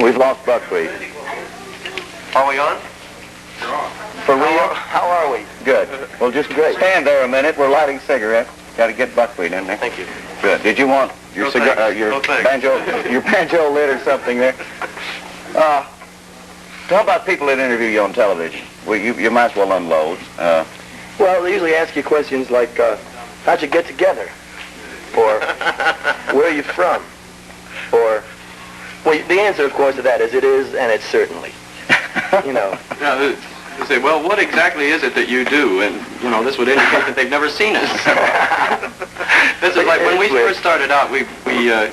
We've lost Buckwheat. Are we on? For real? How are we? Good. Well, just stand there a minute. We're lighting cigarettes. Got to get Buckwheat in there. Thank you. Good. Did you want your No, cigar, thanks. your No, thanks. banjo lid or something there? How about people that interview you on television? Well, you might as well unload. Well, they usually ask you questions like, how'd you get together? Or, where are you from? Or, well, the answer, of course, to that is it is and it's certainly. You know. Yeah, they say, well, what exactly is it that you do? And, you know, this would indicate that they've never seen us. This is like when we first started out, we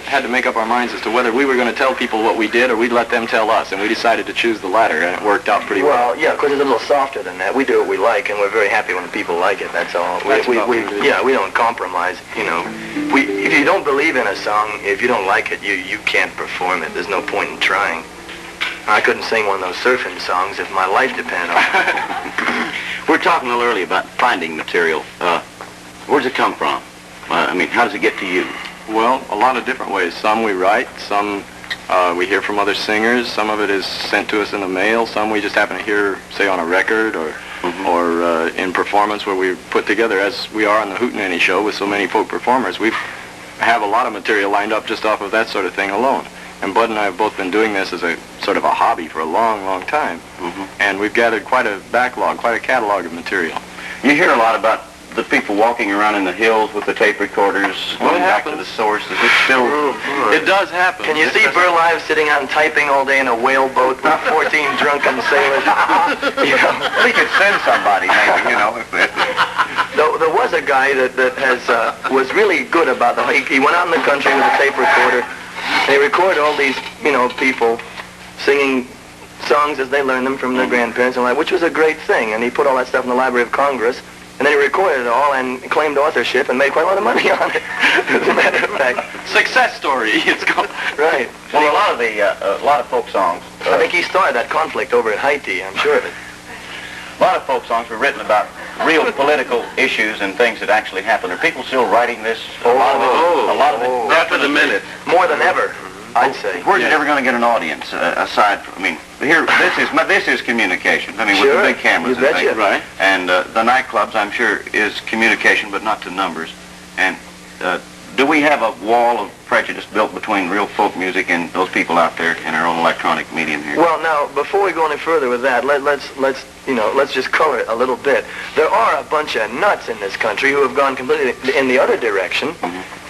had to make up our minds as to whether we were going to tell people what we did or we'd let them tell us. And we decided to choose the latter, and it worked out pretty well. Well, yeah, of course, it's a little softer than that. We do what we like, and we're very happy when people like it, that's all. We don't compromise, you know. If you don't believe in a song, if you don't like it, you can't perform it. There's no point in trying. I couldn't sing one of those surfing songs if my life depended on it. We were talking a little earlier about finding material. Where does it come from? I mean, how does it get to you? Well, a lot of different ways. Some we write, some we hear from other singers, some of it is sent to us in the mail, some we just happen to hear, say, on a record or in performance where we put together, as we are on the Hootenanny Show with so many folk performers. We have a lot of material lined up just off of that sort of thing alone. And Bud and I have both been doing this as a sort of a hobby for a long, long time. And we've gathered quite a backlog, quite a catalog of material. You hear a lot about the people walking around in the hills with the tape recorders, going back to the source. Is it still... It does happen. Can you see Burl Ives sitting out and typing all day in a whaleboat with 14 drunken sailors? You know? We could send somebody, maybe, you know. There was a guy that was really good about the... He went out in the country with a tape recorder. They recorded all these, you know, people singing songs as they learned them from their grandparents and all that, which was a great thing. And he put all that stuff in the Library of Congress. And then he recorded it all and claimed authorship and made quite a lot of money on it. As a matter of fact. Success story, it's called. Right. Well, a lot of folk songs. I think he started that conflict over at Haiti, I'm sure of it. A lot of folk songs were written about real political issues and things that actually happened. Are people still writing this? A lot of it. Not for the minute. More than ever, I'd say. Where's it ever going to get an audience aside from? I mean, here this is communication. I mean, Sure, with the big cameras you and betcha. things. Right. And the nightclubs, I'm sure, is communication, but not to numbers. And do we have a wall of prejudice built between real folk music and those people out there in our own electronic medium here? Well, now, before we go any further with that, let's just color it a little bit. There are a bunch of nuts in this country who have gone completely in the other direction,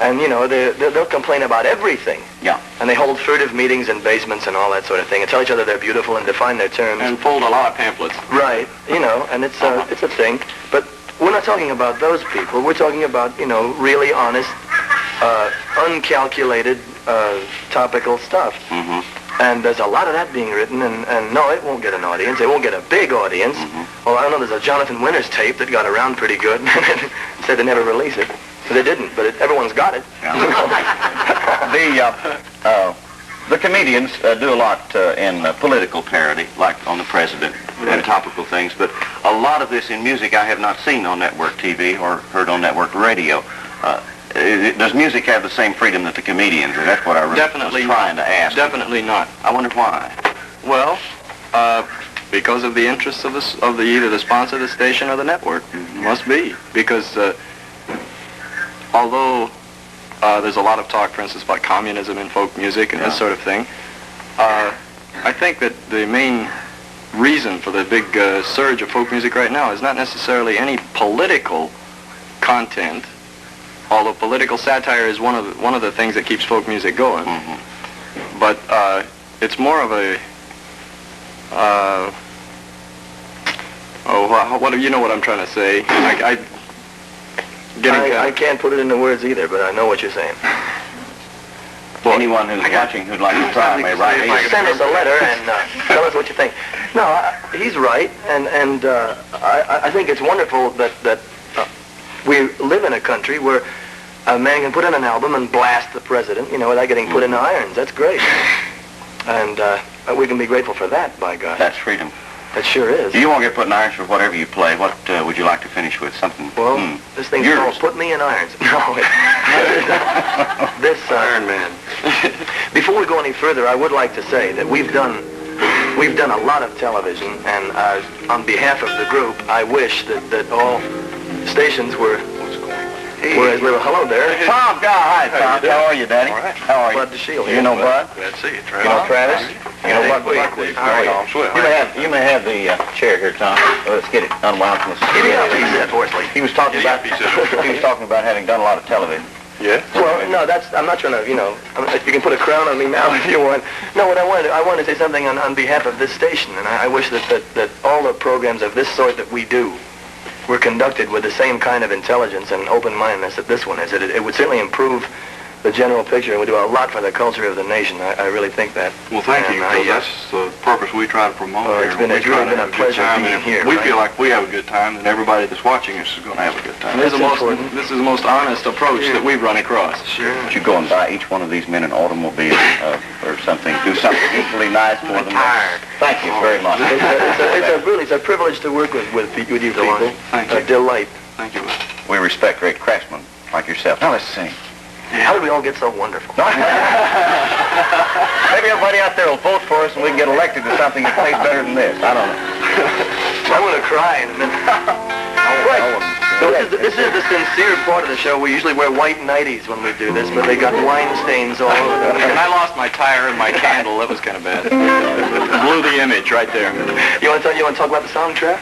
and, you know, they'll complain about everything. Yeah. And they hold furtive meetings in basements and all that sort of thing, and tell each other they're beautiful and define their terms. And fold a lot of pamphlets. Right, you know, and it's a thing. But we're not talking about those people. We're talking about, you know, really honest, uncalculated, topical stuff. And there's a lot of that being written, and no, it won't get an audience. It won't get a big audience. Well, I know there's a Jonathan Winters tape that got around pretty good. Said they never release it. They didn't, but everyone's got it. The comedians do a lot in political parody, like on the president and topical things, but a lot of this in music I have not seen on network TV or heard on network radio. Does music have the same freedom that the comedians do? That's what I was trying to ask. Definitely not. I wonder why. Well, because of the interests of either the sponsor of the station or the network. Must be. Because although there's a lot of talk, for instance, about communism in folk music and this sort of thing, I think that the main reason for the big surge of folk music right now is not necessarily any political content, although political satire is one of the things that keeps folk music going. But it's more of a what you know what I'm trying to say. I can't put it into words either, but I know what you're saying. Well, anyone who's watching who'd like to try may write. Send us a letter and tell us what you think. No, he's right, and I think it's wonderful that we live in a country where a man can put in an album and blast the president, you know, without getting put in irons. That's great. And we can be grateful for that, by God. That's freedom. It sure is. You won't get put in irons for whatever you play. What would you like to finish with? Something? Well, this thing's called Put Me in Irons. No, this... Iron Man. Before we go any further, I would like to say that we've done a lot of television, and on behalf of the group, I wish that all stations were as little. Hello there. Tom, hi, Tom. How are you, Daddy? All right. How are you? Bud DeShield. You know Bud? Glad to see you, You know Travis? You know Bud Buckley. How are you? You may have the chair here, Tom. Let's get it unwound from the Giddy up, he said hoarsely. He was talking about having done a lot of television. Yeah? Well, no, I'm not trying to, you can put a crown on me now if you want. No, what I wanted to say something on behalf of this station, and I wish that all the programs of this sort that we do were conducted with the same kind of intelligence and open-mindedness that this one is. It would certainly improve the general picture and would do a lot for the culture of the nation. I really think that. Well, thank you, And because that's the purpose we try to promote here. It's really been a pleasure being here. We right? feel like we have a good time, and everybody that's watching us is going to have a good time. This is the most honest approach that we've run across. Sure. Would you go and buy each one of these men an automobile or something? Do something equally nice for them. Thank you very much. It's a privilege to work with you people. Thank you. A delight. Thank you. We respect great craftsmen like yourself. Now let's sing. How did we all get so wonderful? Maybe everybody out there will vote for us and we can get elected to something that plays better than this. I don't know. I'm going to cry in a minute. Right. So this is the sincere part of the show. We usually wear white nighties when we do this, but they got wine stains all over them. And I lost my tire and my candle. That was kind of bad. Blew the image right there. You want to talk about the soundtrack?